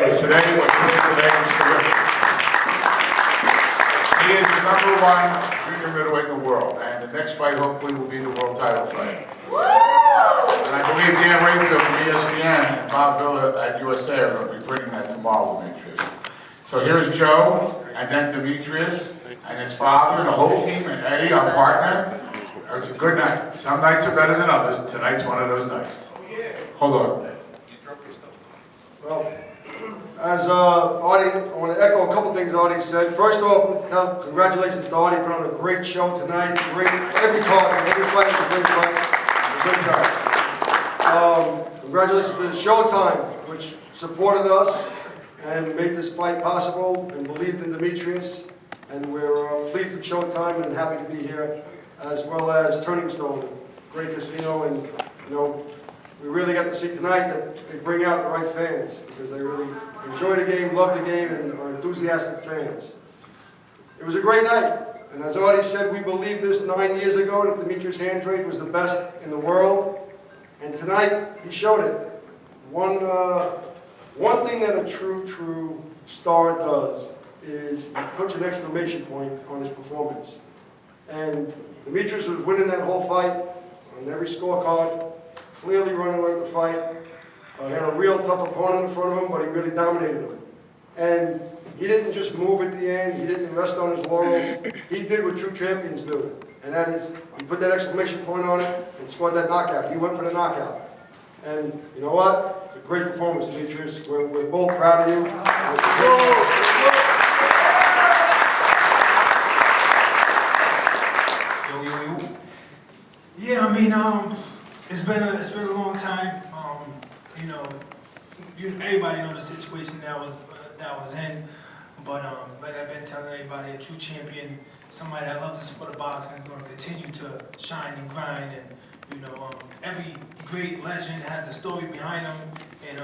Because today was terrific. He is the #1 junior middleweight in the world, and the next fight hopefully will be the world title fight. And I believe Dan Rayfield from ESPN and Bob Villa at USA are going to be bringing that tomorrow, Demetrius. So here's Joe, and then Demetrius, and his father, and the whole team, and Eddie, our partner. It's a good night. Some nights are better than others. Tonight's one of those nights. Hold on. Well, as Artie, I want to echo a couple things Artie said. First off, congratulations to Artie, put on a great show tonight. Great, every card, every fight was a great fight. Good job. Congratulations to Showtime, which supported us and made this fight possible and believed in Demetrius. And we're pleased with Showtime and happy to be here, as well as Turning Stone, great casino, and we really got to see tonight that they bring out the right fans because they really enjoy the game, love the game, and are enthusiastic fans. It was a great night, and as Artie said, we believed this 9 years ago that Demetrius Andrade was the best in the world, and tonight he showed it. One thing that a true star does is he puts an exclamation point on his performance. And Demetrius was winning that whole fight on every scorecard, clearly running away with the fight. He had a real tough opponent in front of him, but he really dominated him. And he didn't just move at the end, he didn't rest on his laurels. He did what true champions do, and that is, he put that exclamation point on it and scored that knockout. He went for the knockout. And you know what? It's a great performance, Demetrius. We're both proud of you. Yeah, I mean, it's been a long time. Everybody know the situation that was in. But like I've been telling everybody, a true champion, somebody that loves the sport of boxing, is going to continue to shine and grind. And every great legend has a story behind them. And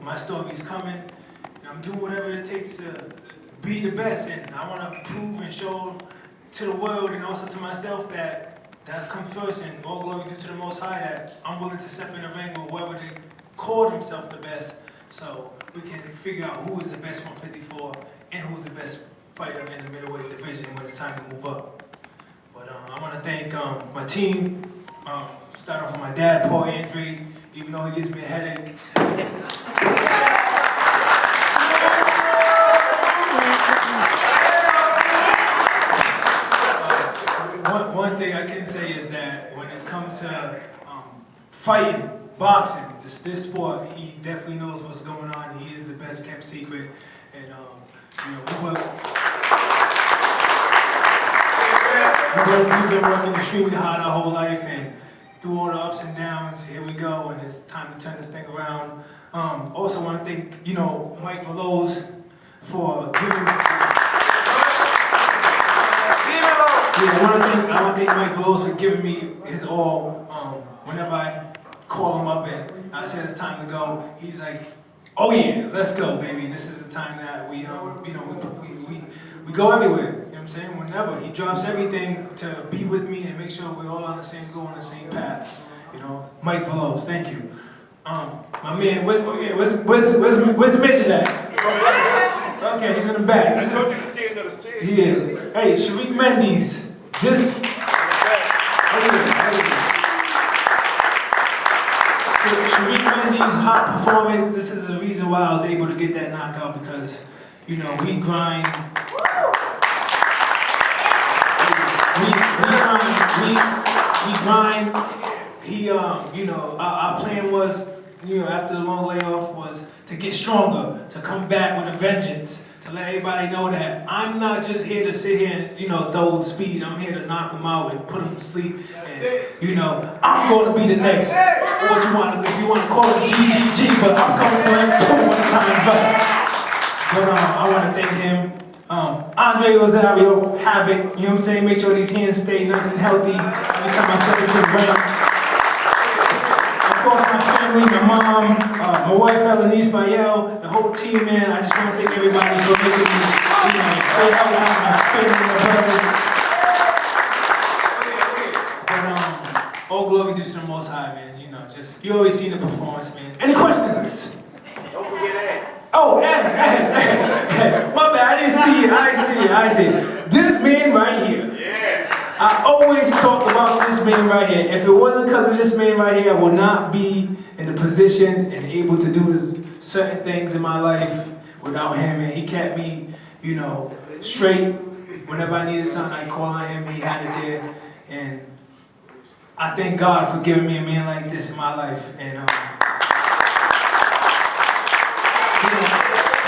my story is coming. And I'm doing whatever it takes to be the best. And I want to prove and show to the world and also to myself that comes first, and all glory due to the Most High, that I'm willing to step in the ring with whoever they call themselves the best, so we can figure out who is the best 154 and who's the best fighter in the middleweight division when it's time to move up. But I want to thank my team. Start off with my dad, Paul Andrade, even though he gives me a headache. One thing I can say is that when it comes to fighting, boxing, this sport, he definitely knows what's going on. He is the best kept secret, and we've been working extremely hard our whole life, and through all the ups and downs, here we go, and it's time to turn this thing around. Also want to thank Mike Veloz for giving. I want to thank Mike Veloz for giving me his all. Whenever I call him up and I said it's time to go, he's like, "Oh yeah, let's go, baby." And this is the time that we go everywhere. You know what I'm saying? Whenever he drops everything to be with me and make sure we're all on the same goal, on the same path. Mike Veloz, thank you. My man, where's Mitch at? Okay, he's in the back. Let's go to the stand of the stage. He is. Hey, Sharik Mendes, this. Sharik Mendes' hot performance. This is the reason why I was able to get that knockout, because we grind. We grind. Our plan was, after the long layoff, was to get stronger, to come back with a vengeance, to let everybody know that I'm not just here to sit here and, throw speed. I'm here to knock them out and put them to sleep. And, I'm going to be the next. What you want, if you want to call it GGG, but I'm coming for him too when the time is right. But I want to thank him. Andre Rosario, Havoc, you know what I'm saying? Make sure these hands stay nice and healthy every time I step into the ring. Of course, my family, my mom, my wife, Elenice Fayel, the whole team, man. I just want to thank everybody for making me, stay out loud, my family, my brothers. But all glory due to the Most High, man. You always see the performance, man. Any questions? Don't forget Ed. right here. If it wasn't because of this man right here, I would not be in the position and able to do certain things in my life without him. And he kept me, you know, straight. Whenever I needed something, I call on him. He had it there. And I thank God for giving me a man like this in my life. And he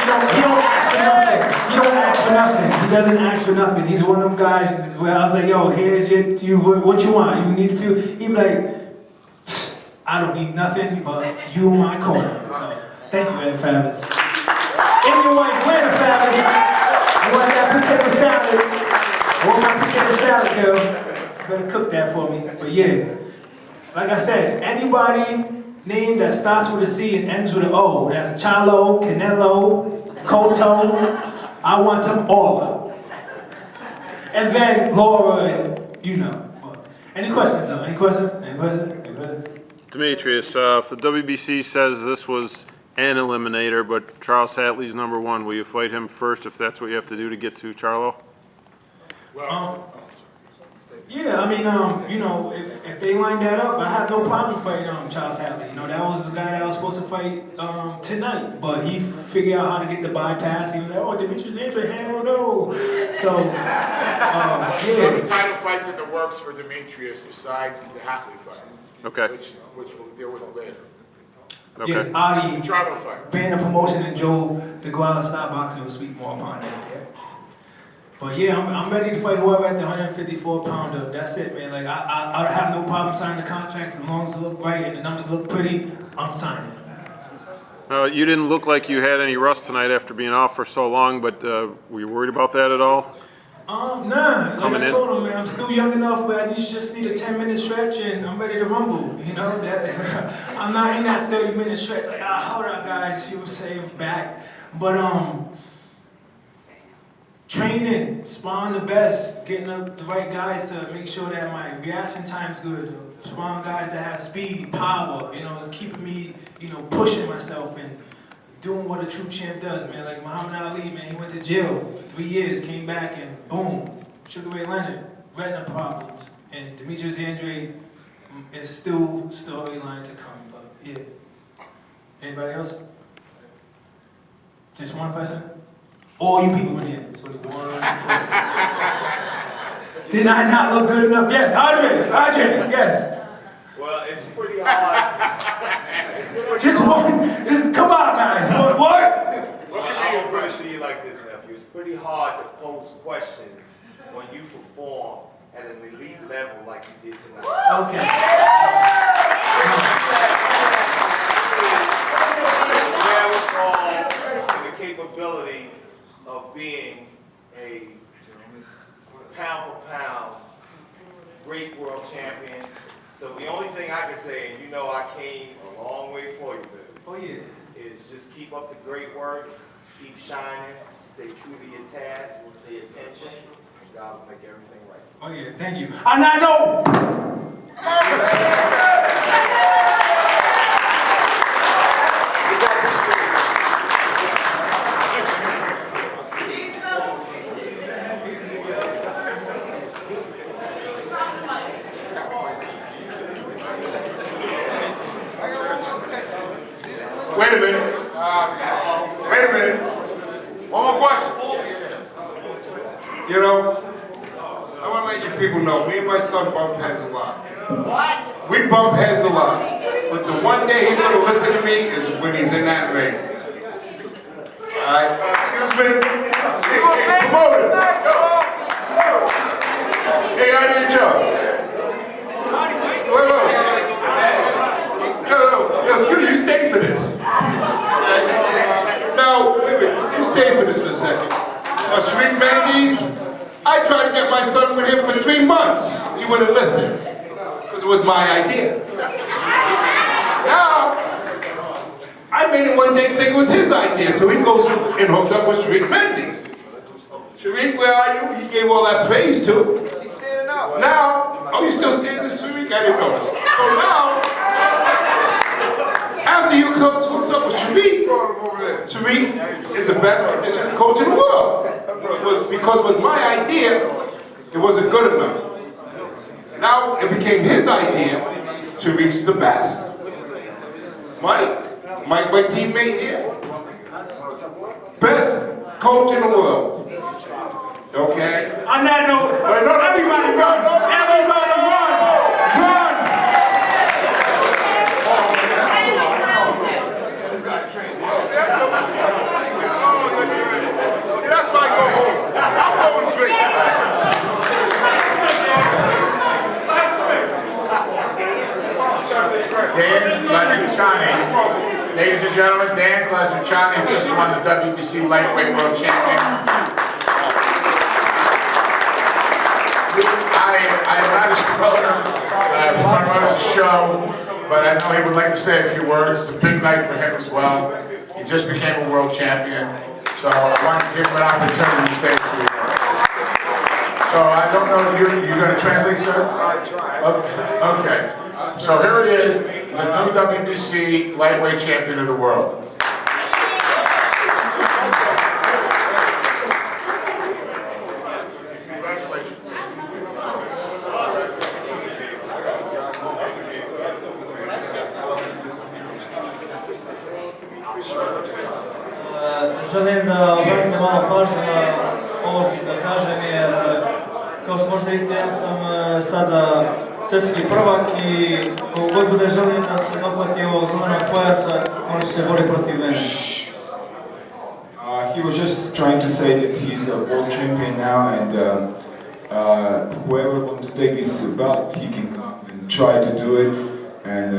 don't ask for nothing. He don't ask for nothing. He doesn't ask for nothing. He's one of them guys where I was like, yo, here's what you want. You need to feel. He'd be like, I don't need nothing but you in my corner. So thank you, Ed Fabulous. And your wife, Lana Fabulous. I want that potato salad. I want my potato salad, girl. Better cook that for me. But yeah, like I said, anybody name that starts with a C and ends with an O. That's Chalo, Canelo, Koto. I want them all. And then Laura and you know. Any questions though? Any questions? Any questions? Any questions? Demetrius, if the WBC says this was an eliminator, but Charles Hatley's number one, will you fight him first if that's what you have to do to get to Charlo? Yeah, I mean, you know, if they line that up, I have no problem fighting Charles Hatley. You know, that was the guy that I was supposed to fight tonight, but he figured out how to get the bypass. He was like, oh, Demetrius Andrade, hell no. So, yeah. So the title fight's in the works for Demetrius besides the Hatley fight. Okay. Which we'll deal with later. Okay. Yes, Adi, The tribal fight. Banner Promotion and Joe DeGuala Style Boxing will speak more upon that. Yeah. But yeah, I'm ready to fight whoever at the 154-pounder. That's it, man. Like I have no problem signing the contracts as long as it look right and the numbers look pretty. I'm signing. You didn't look like you had any rust tonight after being off for so long, but were you worried about that at all? Nah. Like I told him, man, I'm still young enough where I just need a 10-minute stretch and I'm ready to rumble. You know, I'm not in that 30-minute stretch. Like, hold on, guys. She was saying back, but training, sparring the best, getting the right guys to make sure that my reaction time's good. Sparring guys that have speed, power, you know, keeping me, you know, pushing myself and doing what a true champ does, man. Like Muhammad Ali, man, he went to jail for 3 years, came back and boom, Sugar Ray Leonard, retina problems. And Demetrius Andrade is still storyline to come, but yeah. Anybody else? Just one person? All you people in here. So one person. Did I not look good enough? Yes, Andre, yes. Well, it's pretty hard. Just come on, guys. What? Well, I'll put it to you like this, nephew. It's pretty hard to pose questions when you perform at an elite level like you did tonight. Okay. Wherewithal and the capability of being a pound for pound great world champion. So the only thing I can say, and you know I came a long way for you, baby. Oh yeah. Is just keep up the great work, keep shining, stay true to your task, pay attention, and God will make everything right. Oh yeah, thank you. And I know. Wait a minute. One more question. You know, I want to let you people know, me and my son bump heads a lot. What? We bump heads a lot. But the one day he's going to listen to me is when he's in that ring. Alright? Excuse me? Hey, promoter! Hey, how do you jump? Wait. Yo, excuse me, you stay for this. Now, wait a minute, you stay for this for a second. Sharif Mendes, I tried to get my son with him for 3 months. He wouldn't listen, because it was my idea. Now, I made him one day think it was his idea, so he goes and hooks up with Sharif Mendes. Sharif, where are you? He gave all that praise to. He's standing up. Now, oh, you still standing, Sharif? I didn't notice. So now, after you hooks up with Sharif, Sharif is the best conditioning coach in the world. Because it was my idea, it wasn't good enough. Now it became his idea to reach the best. Mike, my teammate here, best coach in the world. Okay? On that note, everybody run! Everybody run! Run! See, that's why I go home. I'm going to drink. Dan Zlaticanin. Ladies and gentlemen, Dan Zlaticanin just won the WBC Lightweight World Champion. I'm not his promoter, one run of the show, but I know he would like to say a few words. It's a big night for him as well. He just became a world champion, so I want to give him an opportunity to say a few words. So I don't know if you're going to translate, sir? I'll try. Okay. So here it is, the new WBC Lightweight Champion of the world. Želim da obratite malo pažnju na ovo što ću da kažem, jer kao što možda vidite, ja sam sada svjetski prvak i koliko god bude želio da se dohvati ovog zelenog pojasa, može se boriti protiv mene. He was just trying to say that he's a world champion now, and whoever wants to take this belt, he can try to do it. And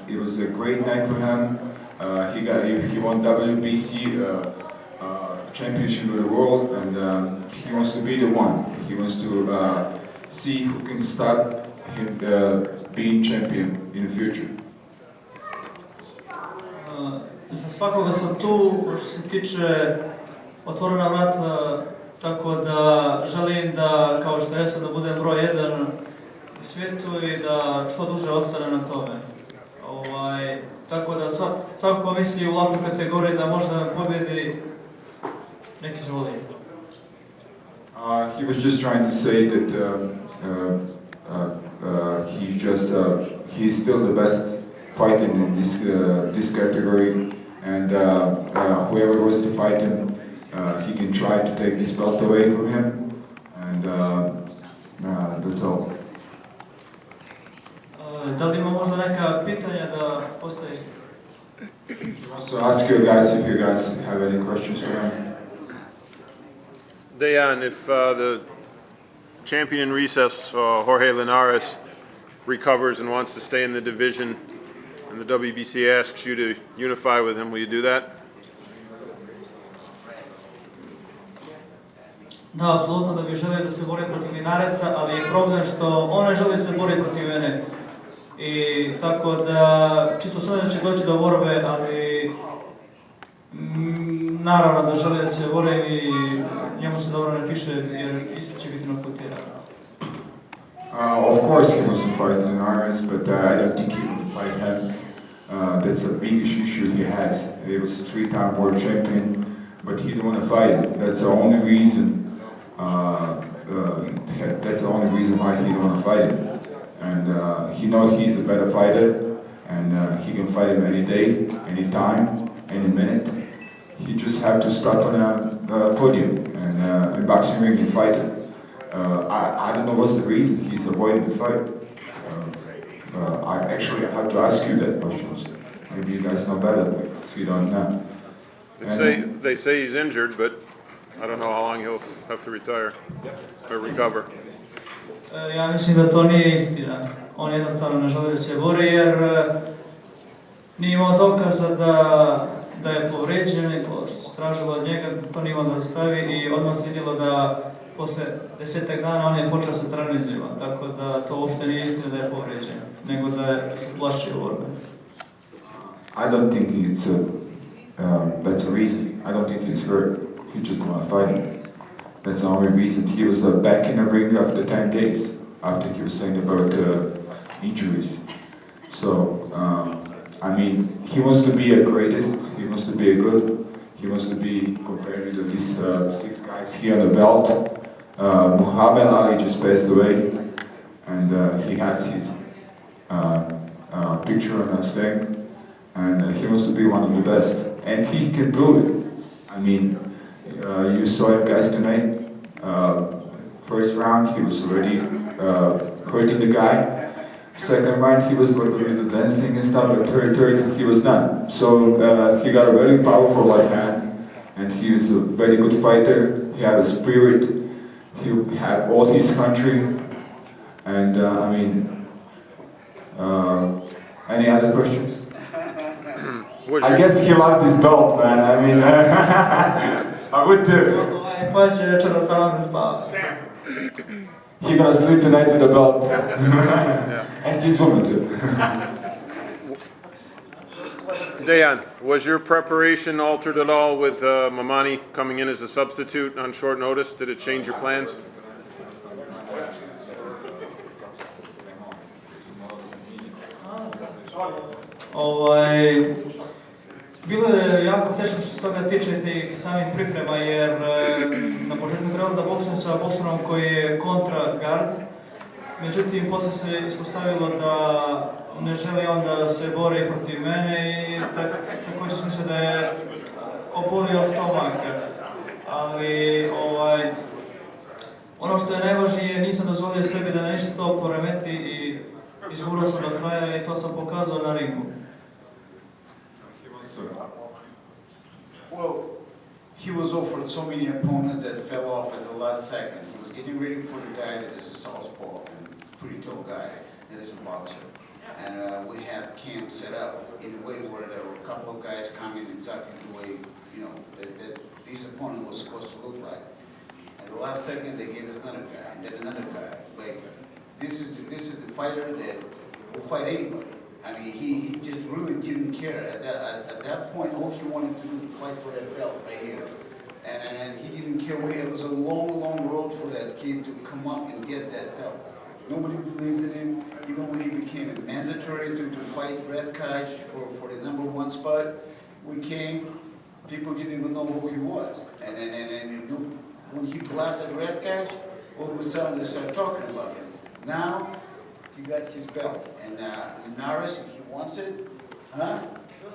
it was a great night for him. He won WBC championship of the world, and he wants to be the one. He wants to see who can start him being champion in the future. Za svakoga sam tu, što se tiče otvorena vrata, tako da želim da, kao što jesam, da budem broj 1 u svijetu i da što duže ostane na tome. Tako da svako misli u lakoj kategoriji da može da me pobjedi, neki zvoli. He was just trying to say that he's still the best fighter in this category, and whoever wants to fight him, he can try to take this belt away from him, and that's all. Da li ima možda neka pitanja da postavi? So ask you guys if you guys have any questions for him. Dejan, if the champion in recess, Jorge Linares, recovers and wants to stay in the division, and the WBC asks you to unify with him, will you do that? Da, apsolutno da bih želio da se borim protiv Linaresa, ali je problem što on ne želi da se bori protiv mene. I tako da, čisto sve da će doći do borbe, ali naravno da želi da se borim i njemu se dobro ne piše jer isto će biti nokautiran. Of course he wants to fight Linares, but I don't think he will fight him. That's the biggest issue he has. He was a 3-time world champion, but he didn't want to fight him. That's the only reason. That's the only reason why he didn't want to fight him. And he knows he's a better fighter, and he can fight him any day, any time, any minute. He just have to start on a podium and in boxing ring and fight him. I don't know what's the reason he's avoiding the fight. I actually have to ask you that question. Maybe you guys know better, so you don't know. They say he's injured, but I don't know how long he'll have to retire or recover. Ja mislim da to nije istina. On jednostavno ne želi da se bori jer nije imao dokaza da je povređen, nego što se tražilo od njega, to nije imao da stavi i odmah se vidjelo da posle 10 dana on je počeo sa treninzima, tako da to uopšte nije istina da je povređen, nego da se plašio borbe. I don't think that's a reason. I don't think he's hurt. He just want to fight him. That's the only reason. He was back in the ring after 10 days, after he was saying about injuries. So, I mean, he wants to be a greatest, he wants to be a good, he wants to be compared to these 6 guys here on the belt. Muhammad Ali just passed away, and and he has his picture on his thing, and he wants to be one of the best, and he can do it. I mean, you saw it, guys, tonight. First round, he was already hurting the guy. Second round, he was a little bit dancing and stuff, but third, he was done. So he got a very powerful right hand, and he is a very good fighter. He had a spirit. He had all his country, and I mean, any other questions? I guess he loved his belt, man. I mean, I would too. Poslije večera sam ne spava. He gonna sleep tonight with a belt. And his woman too. Dejan, was your preparation altered at all with Mamani coming in as a substitute on short notice? Did it change your plans? Bilo je jako teško što se toga tiče tih samih priprema, jer na početku trebalo da boksujem sa bokserom koji je kontra gard. Međutim, posle se ispostavilo da ne želi on da se bori protiv mene i također sam se da je obolio stomak. Ali ono što je najvažnije, nisam dozvolio sebi da me ništa to poremeti i izgurao sam do kraja i to sam pokazao na ringu. Well, he was offered so many opponents that fell off at the last second. He was getting ready for the guy that is a southpaw and pretty tall guy that is a boxer. And we had camp set up in a way where there were a couple of guys coming exactly the way, you know, that this opponent was supposed to look like. At the last second, they gave us another guy, and then another guy. Like, this is the fighter that will fight anybody. I mean, he just really didn't care. At that point, all he wanted to do was fight for that belt right here. And he didn't care. It was a long, long road for that kid to come up and get that belt. Nobody believed in him. Even when he became mandatory to fight Red Kaj for the #1 spot, we came, people didn't even know who he was. And when he blasted Red Kaj, all of a sudden they started talking about him. Now, he got his belt. And Linares, if he wants it,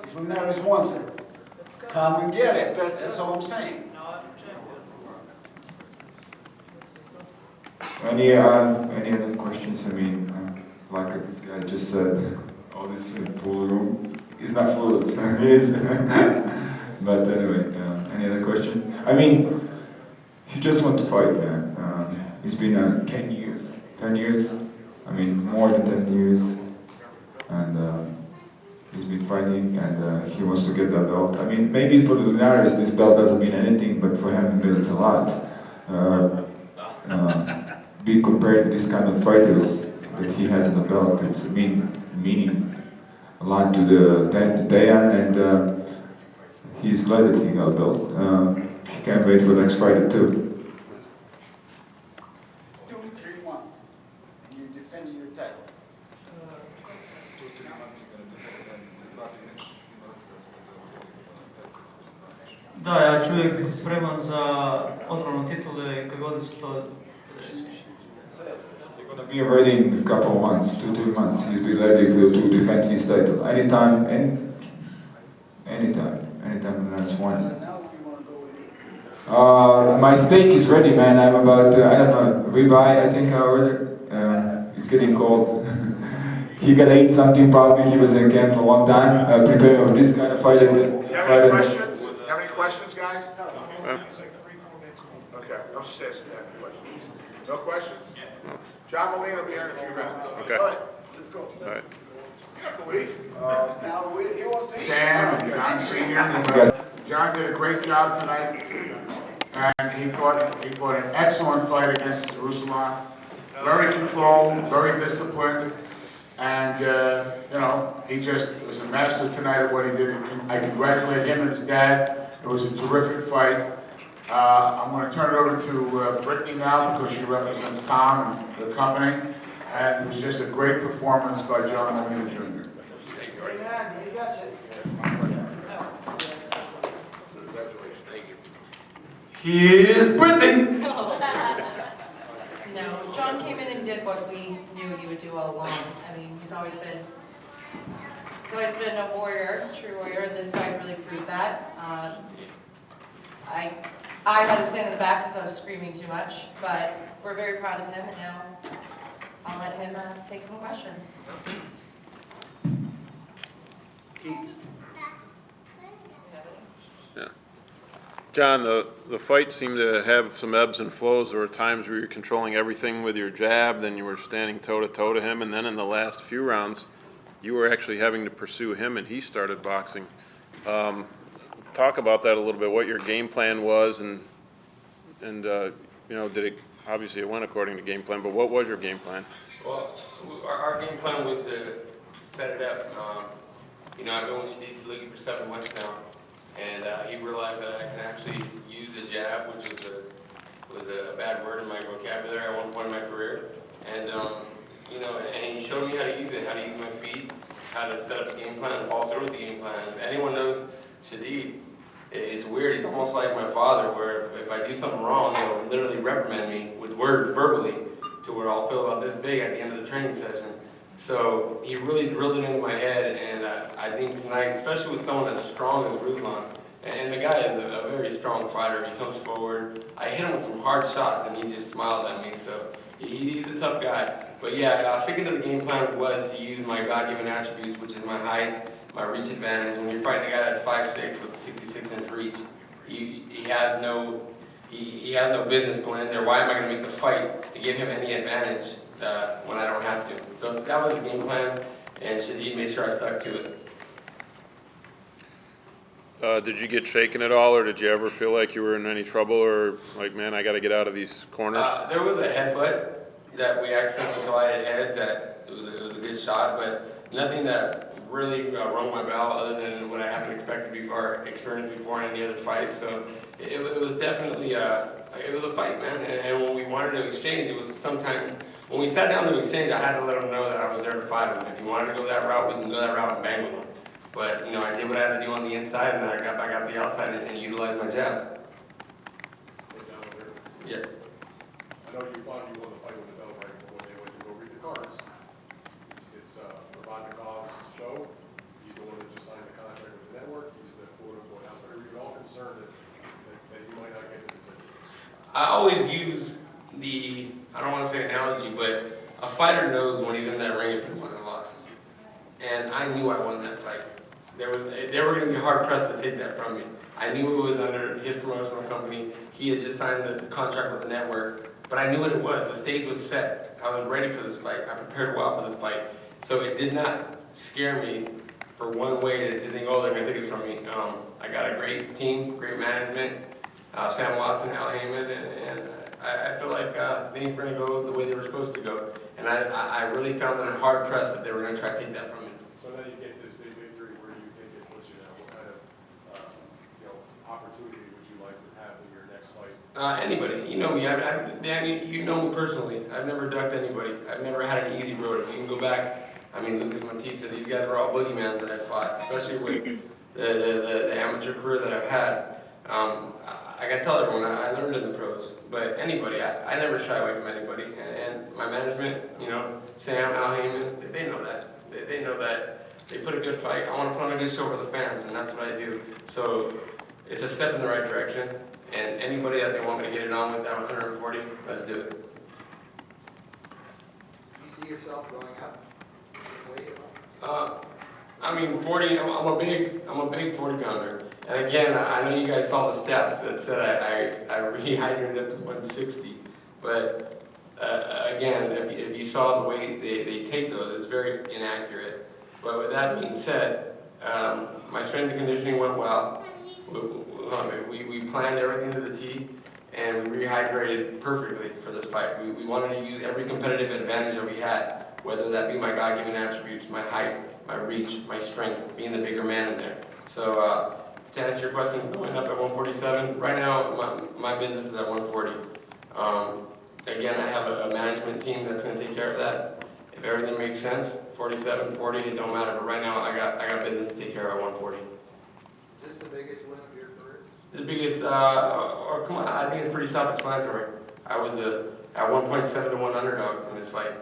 if Linares wants it, come and get it. That's all I'm saying. Any other questions? I mean, like this guy just said, all this full room is not full, it is. But anyway, any other question? I mean, he just wants to fight, man. It's been 10 years. 10 years? I mean, more than 10 years. And he's been fighting, and he wants to get that belt. I mean, maybe for the Linares, this belt doesn't mean anything, but for him, it means a lot. Be compared to this kind of fighters that he has in the belt, it's meaning a lot to the Dejan, and he's glad that he got a belt. He can't wait for the next fighter too. 2-3-1, and you defend your title. Da, ja ću uvijek biti spreman za odbranu titule kad god se to desi. He's going to be ready in a couple of months, 2-3 months. He'll be ready to defend his title anytime the next one. My steak is ready, man. I'm about, I don't know, ribeye, I think I ordered. It's getting cold. He gotta eat something probably. He was in camp for a long time, preparing for this kind of fight. Do you have any questions? Do you have any questions, guys? Okay, I'm just asking if you have any questions. No questions? John Molina will be here in a few minutes. Okay. All right, let's go. All right. You have to leave. Now, he wants to... Sam and John Sr. John did a great job tonight, and he fought an excellent fight against Ruslan. Very controlled, very disciplined, and you know, he just was a master tonight at what he did. I congratulate him and his dad. It was a terrific fight. I'm going to turn it over to Brittany now because she represents Tom and the company, and it was just a great performance by John Molina Jr. Here's Brittany. No, John came in and did what we knew knew he would do all along. I mean, he's always been a warrior, true warrior, and this fight really proved that. I had to stand in the back because I was screaming too much, but we're very proud of him, and now I'll let him take some questions. Yeah. John, the fight seemed to have some ebbs and flows. There were times where you were controlling everything with your jab, then you were standing toe-to-toe to him, and then in the last few rounds, you were actually having to pursue him, and he started boxing. Talk about that a little bit, what your game plan was, and you know, obviously it went according to game plan, but what was your game plan? Well, our game plan was to set it up. You know, I've been with Shadid Saligi for 7 months now, and he realized that I can actually use a jab, which was a bad word in my vocabulary at one point in my career. And you know, and he showed me how to use it, how to use my feet, how to set up a game plan and follow through with the game plan. If anyone knows Shadid, it's weird. He's almost like my father, where if I do something wrong, he'll literally reprimand me with words, verbally, to where I'll feel about this big at the end of the training session. So he really drilled it into my head, and I think tonight, especially with someone as strong as Ruslan, and the guy is a very strong fighter. He comes forward. I hit him with some hard shots, and he just smiled at me. So he's a tough guy. But yeah, sticking to the game plan was to use my God-given attributes, which is my height, my reach advantage. When you're fighting a guy that's 5'6" with a 66-inch reach, he has no business going in there. Why am I going to make the fight to give him any advantage when I don't have to? So that was the game plan, and Shadid made sure I stuck to it. Did you get shaken at all, or did you ever feel like you were in any trouble, or like, man, I got to get out of these corners? There was a headbutt that we accidentally collided heads. That it was a good shot, but nothing that really rung my bell other than what I haven't experienced before in any other fight. So it was definitely it was a fight, man. And when we wanted to exchange, it was sometimes when we sat down to exchange, I had to let him know that I was there to fight him. If he wanted to go that route, we can go that route and bang with him. But, you know, I did what I had to do on the inside, and then I got back out the outside and utilized my jab. Yeah. I know you thought you won the fight with the bell right before they went to go read the cards. It's Veronica's show. He's the one that just signed the contract with the network. He's the quote-unquote house. Are you all concerned that you might not get the decision? I always use I don't want to say analogy, but a fighter knows when he's in that ring if he won or lost. And I knew I won that fight. They were going to be hard-pressed to take that from me. I knew it was under his promotional company. He had just signed the contract with the network. But I knew what it was. The stage was set. I was ready for this fight. I prepared well for this fight. So it did not scare me for one way to think, oh, they're going to take it from me. I got a great team, great management, Sam Watson, Al Heyman, and I feel like things were going to go the way they were supposed to go. And I really found them hard-pressed that they were going to try to take that from me. So now you get this big victory. Where do you think it puts you now? What kind of opportunity would you like to have in your next fight? Anybody. You know me. Danny, you know me personally. I've never ducked anybody. I've never had an easy road. If you can go back, I mean, Lucas Matissa, these guys were all boogeymans that I fought, especially with the amateur career that I've had. I gotta tell everyone, I learned in the pros. But anybody, I never shy away from anybody. And my management, you know, Sam, Al Heyman, they know that. They know that they put a good fight. I want to put on a good show for the fans, and that's what I do. So it's a step in the right direction. And anybody that they want me to get it on with at 140, let's do it. Do you see yourself going up? I mean, 40. I'm a big 40-pounder. And again, I know you guys saw the stats that said I rehydrated up to 160. But again, if you saw the way they take those, it's very inaccurate. But with that being said, my strength and conditioning went well. We planned everything to the T, and we rehydrated perfectly for this fight. We wanted to use every competitive advantage that we had, whether that be my God-given attributes, my height, my reach, my strength, being the bigger man in there. So to answer your question, going up at 147, right now my business is at 140. Again, I have a management team that's going to take care of that. If everything makes sense, 47, 40, it don't matter. But right now, I got business to take care of at 140. Is this the biggest win of your career? The biggest, come on, I think it's pretty self-explanatory. I was at 1.7 to 1 underdog in this fight.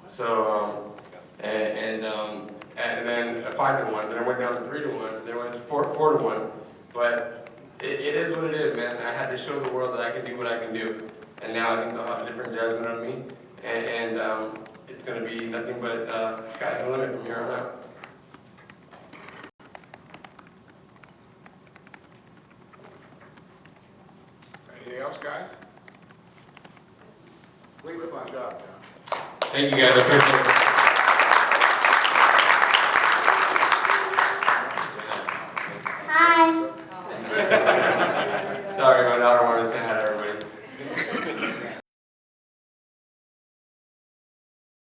So, and then a 5-1, then I went down to 3-1, then I went to 4-1. But it is what it is, man. I had to show the world that I can do what I can do. And now I think they'll have a different judgment on me. And it's going to be nothing but sky's the limit from here on out. Anything else, guys? Great fun job, John. Thank you guys. I appreciate it.